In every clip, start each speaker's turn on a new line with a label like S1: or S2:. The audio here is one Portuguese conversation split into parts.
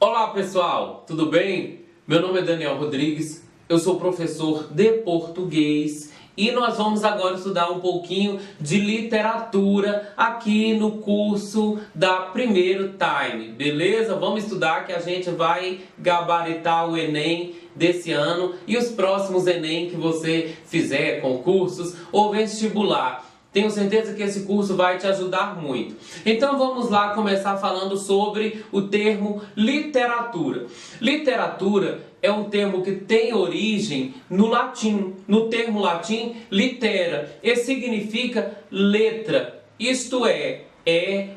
S1: Olá pessoal, tudo bem? Meu nome é Daniel Rodrigues, eu sou professor de português e nós vamos agora estudar um pouquinho de literatura aqui no curso da Primeiro Time, beleza? Vamos estudar que a gente vai gabaritar o Enem desse ano e os próximos Enem que você fizer, concursos ou vestibular. Tenho certeza que esse curso vai te ajudar muito. Então vamos lá começar falando sobre o termo literatura. Literatura é um termo que tem origem no latim. No termo latim, litera, e significa letra. Isto é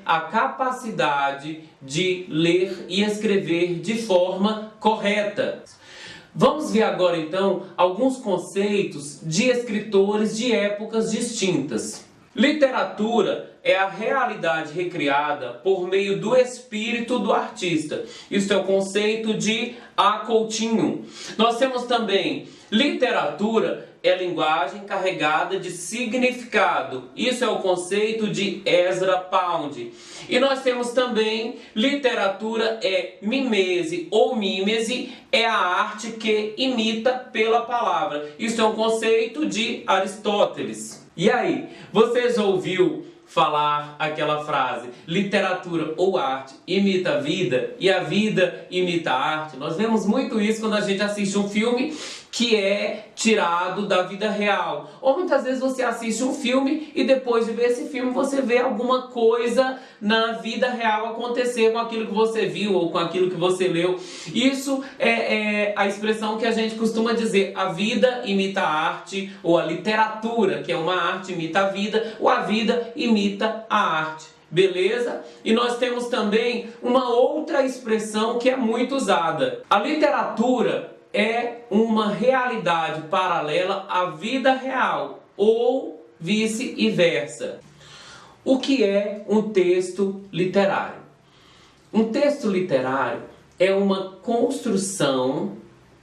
S1: a capacidade de ler e escrever de forma correta. Vamos ver agora então alguns conceitos de escritores de épocas distintas. Literatura é a realidade recriada por meio do espírito do artista. Isso é o conceito de A. Coutinho. Nós temos também literatura é linguagem carregada de significado. Isso é o conceito de Ezra Pound. E nós temos também literatura é mimese ou mímese, é a arte que imita pela palavra. Isso é um conceito de Aristóteles. E aí, você já ouviu falar aquela frase, literatura ou arte imita a vida e a vida imita a arte? Nós vemos muito isso quando a gente assiste um filme que é tirado da vida real. Ou muitas vezes você assiste um filme e depois de ver esse filme você vê alguma coisa na vida real acontecer com aquilo que você viu ou com aquilo que você leu. Isso é a expressão que a gente costuma dizer, a vida imita a arte, ou a literatura, que é uma arte, imita a vida, ou a vida imita a arte. Beleza? E nós temos também uma outra expressão que é muito usada. A literatura é uma realidade paralela à vida real, ou vice-versa. O que é um texto literário? Um texto literário é uma construção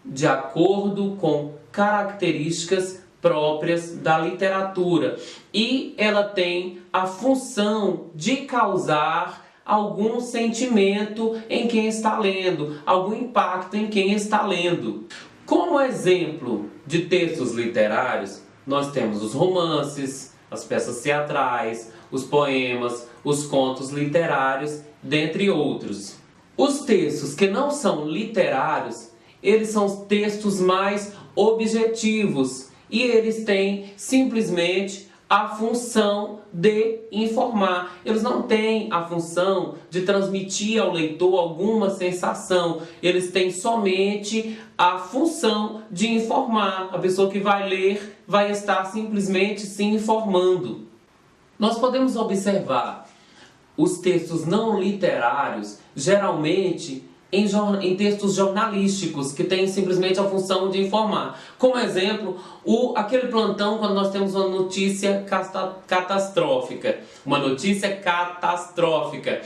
S1: de acordo com características próprias da literatura e ela tem a função de causar algum sentimento em quem está lendo, algum impacto em quem está lendo. Como exemplo de textos literários, nós temos os romances, as peças teatrais, os poemas, os contos literários, dentre outros. Os textos que não são literários, eles são os textos mais objetivos e eles têm simplesmente a função de informar. Eles não têm a função de transmitir ao leitor alguma sensação. Eles têm somente a função de informar. A pessoa que vai ler vai estar simplesmente se informando. Nós podemos observar os textos não literários, geralmente em textos jornalísticos, que têm simplesmente a função de informar. Como exemplo, aquele plantão quando nós temos uma notícia catastrófica. Uma notícia catastrófica.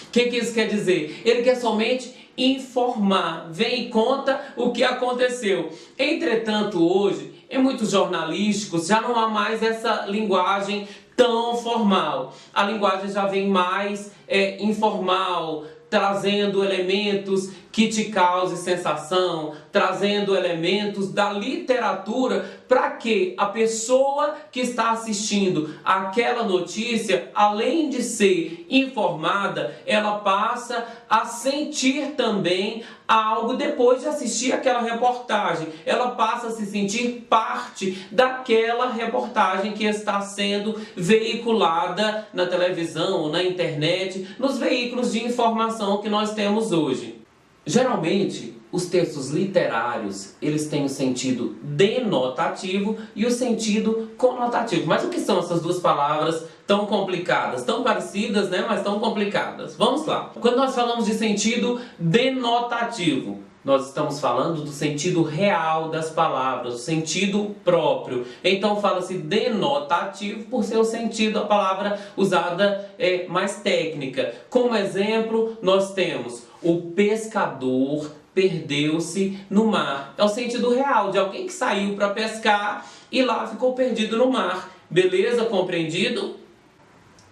S1: O que isso quer dizer? Ele quer somente informar, vem e conta o que aconteceu. Entretanto, hoje, em muitos jornalísticos, já não há mais essa linguagem tão formal. A linguagem já vem mais informal, trazendo elementos que te causem sensação, trazendo elementos da literatura para que a pessoa que está assistindo aquela notícia, além de ser informada, ela passa a sentir também algo depois de assistir aquela reportagem. Ela passa a se sentir parte daquela reportagem que está sendo veiculada na televisão ou na internet, nos veículos de informação que nós temos hoje. Geralmente, os textos literários, eles têm o sentido denotativo e o sentido conotativo. Mas o que são essas duas palavras tão complicadas? Tão parecidas, né? Mas tão complicadas. Vamos lá. Quando nós falamos de sentido denotativo, nós estamos falando do sentido real das palavras, o sentido próprio. Então fala-se denotativo por ser o sentido, a palavra usada mais técnica. Como exemplo, nós temos o pescador perdeu-se no mar. É o sentido real de alguém que saiu para pescar e lá ficou perdido no mar. Beleza? Compreendido?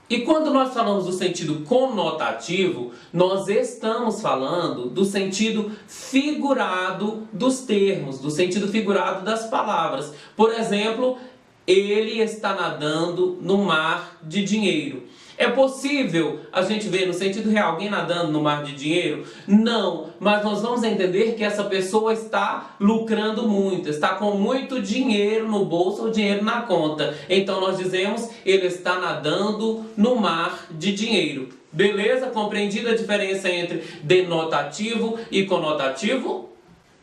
S1: E quando nós falamos do sentido conotativo, nós estamos falando do sentido figurado dos termos, do sentido figurado das palavras. Por exemplo, ele está nadando no mar de dinheiro. É possível a gente ver no sentido real alguém nadando no mar de dinheiro? Não, mas nós vamos entender que essa pessoa está lucrando muito, está com muito dinheiro no bolso ou dinheiro na conta. Então nós dizemos, ele está nadando no mar de dinheiro. Beleza? Compreendida a diferença entre denotativo e conotativo?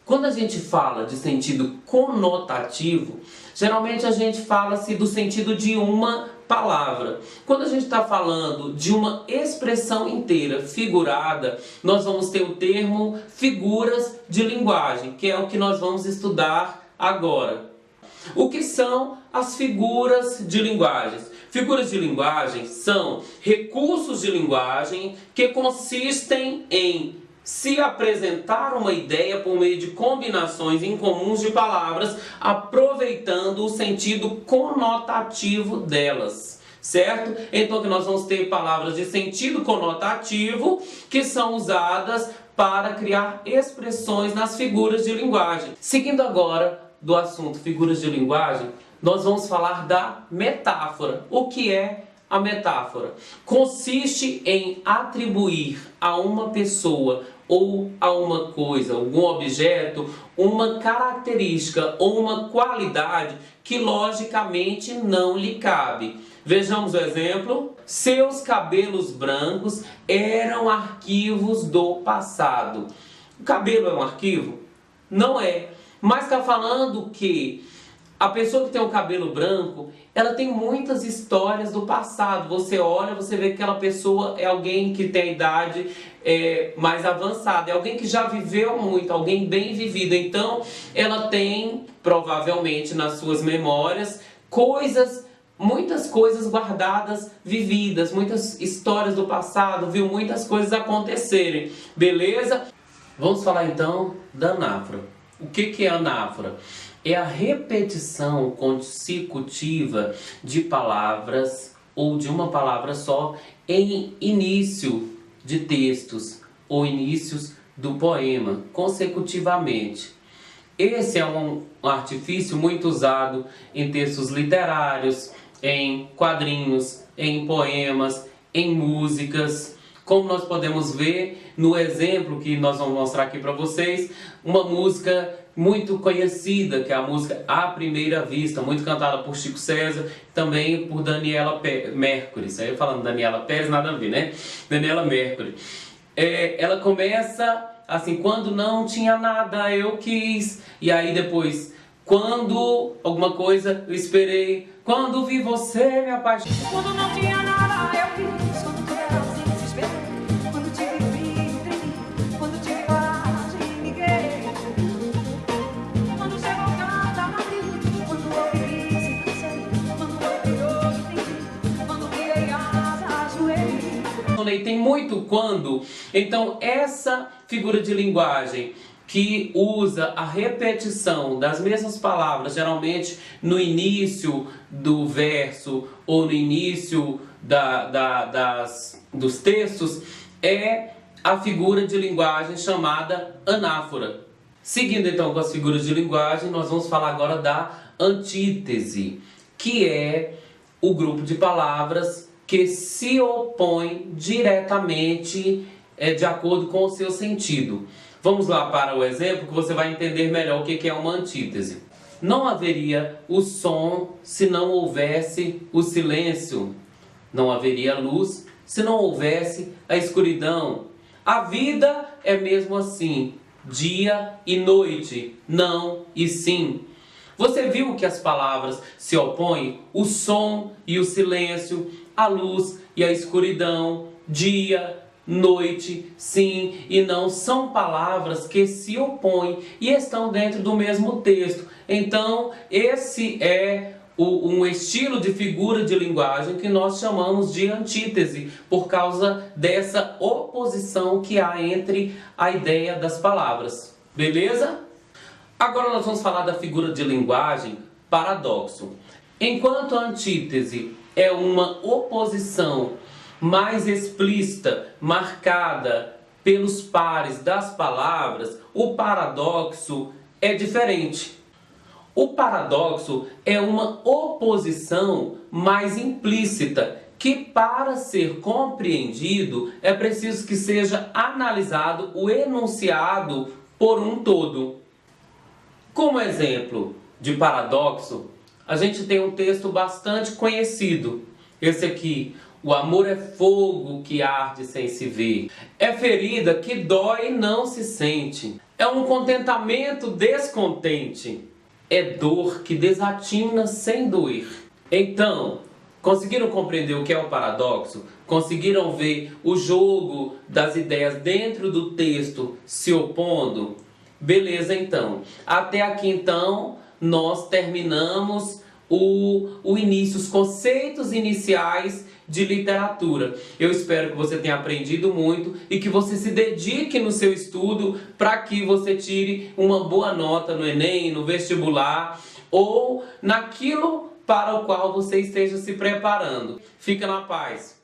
S1: Quando a gente fala de sentido conotativo, geralmente a gente fala-se do sentido de uma palavra. Quando a gente está falando de uma expressão inteira figurada, nós vamos ter o termo figuras de linguagem, que é o que nós vamos estudar agora. O que são as figuras de linguagem? Figuras de linguagem são recursos de linguagem que consistem em se apresentar uma ideia por meio de combinações incomuns de palavras, aproveitando o sentido conotativo delas, certo? Então que nós vamos ter palavras de sentido conotativo que são usadas para criar expressões nas figuras de linguagem. Seguindo agora do assunto figuras de linguagem, nós vamos falar da metáfora. O que é a metáfora? Consiste em atribuir a uma pessoa ou a uma coisa, algum objeto, uma característica ou uma qualidade que logicamente não lhe cabe. Vejamos o exemplo. Seus cabelos brancos eram arquivos do passado. O cabelo é um arquivo? Não é. Mas está falando que a pessoa que tem o cabelo branco, ela tem muitas histórias do passado. Você olha, você vê que aquela pessoa é alguém que tem a idade mais avançada. É alguém que já viveu muito, alguém bem vivido. Então, ela tem, provavelmente, nas suas memórias, muitas coisas guardadas, vividas. Muitas histórias do passado, viu muitas coisas acontecerem. Beleza? Vamos falar, então, da anáfora. O que é anáfora? É a repetição consecutiva de palavras ou de uma palavra só em início de textos ou inícios do poema, consecutivamente. Esse é um artifício muito usado em textos literários, em quadrinhos, em poemas, em músicas. Como nós podemos ver no exemplo que nós vamos mostrar aqui para vocês, uma música muito conhecida, que é a música À Primeira Vista, muito cantada por Chico César, também por Daniela Mercury. Isso aí falando Daniela Pérez, nada a ver, né? Daniela Mercury. Ela começa assim, quando não tinha nada eu quis, e aí depois, quando alguma coisa eu esperei, quando vi você me apaixonei.
S2: Quando não tinha nada eu quis, quando tu era assim desesperei, quando tive frio em mim, quando tive coragem liguei, quando chegou cada abril, quando eu vivi se cansei, quando eu curioso entendi, quando criei asas ajoelhei.
S1: Tem muito quando. Então essa figura de linguagem que usa a repetição das mesmas palavras, geralmente no início do verso ou no início dos textos, é a figura de linguagem chamada anáfora. Seguindo então com as figuras de linguagem, nós vamos falar agora da antítese, que é o grupo de palavras que se opõem diretamente de acordo com o seu sentido. Vamos lá para o exemplo que você vai entender melhor o que é uma antítese. Não haveria o som se não houvesse o silêncio. Não haveria luz se não houvesse a escuridão. A vida é mesmo assim, dia e noite, não e sim. Você viu que as palavras se opõem? O som e o silêncio, a luz e a escuridão, dia, noite, sim e não, são palavras que se opõem e estão dentro do mesmo texto. Então, esse é um estilo de figura de linguagem que nós chamamos de antítese, por causa dessa oposição que há entre a ideia das palavras. Beleza? Agora nós vamos falar da figura de linguagem paradoxo. Enquanto a antítese é uma oposição mais explícita, marcada pelos pares das palavras, o paradoxo é diferente. O paradoxo é uma oposição mais implícita, que para ser compreendido é preciso que seja analisado o enunciado por um todo. Como exemplo de paradoxo, a gente tem um texto bastante conhecido. Esse aqui: o amor é fogo que arde sem se ver. É ferida que dói e não se sente. É um contentamento descontente. É dor que desatina sem doer. Então, conseguiram compreender o que é o paradoxo? Conseguiram ver o jogo das ideias dentro do texto se opondo? Beleza, então. Até aqui, então, nós terminamos o início, os conceitos iniciais de literatura. Eu espero que você tenha aprendido muito e que você se dedique no seu estudo para que você tire uma boa nota no Enem, no vestibular ou naquilo para o qual você esteja se preparando. Fica na paz.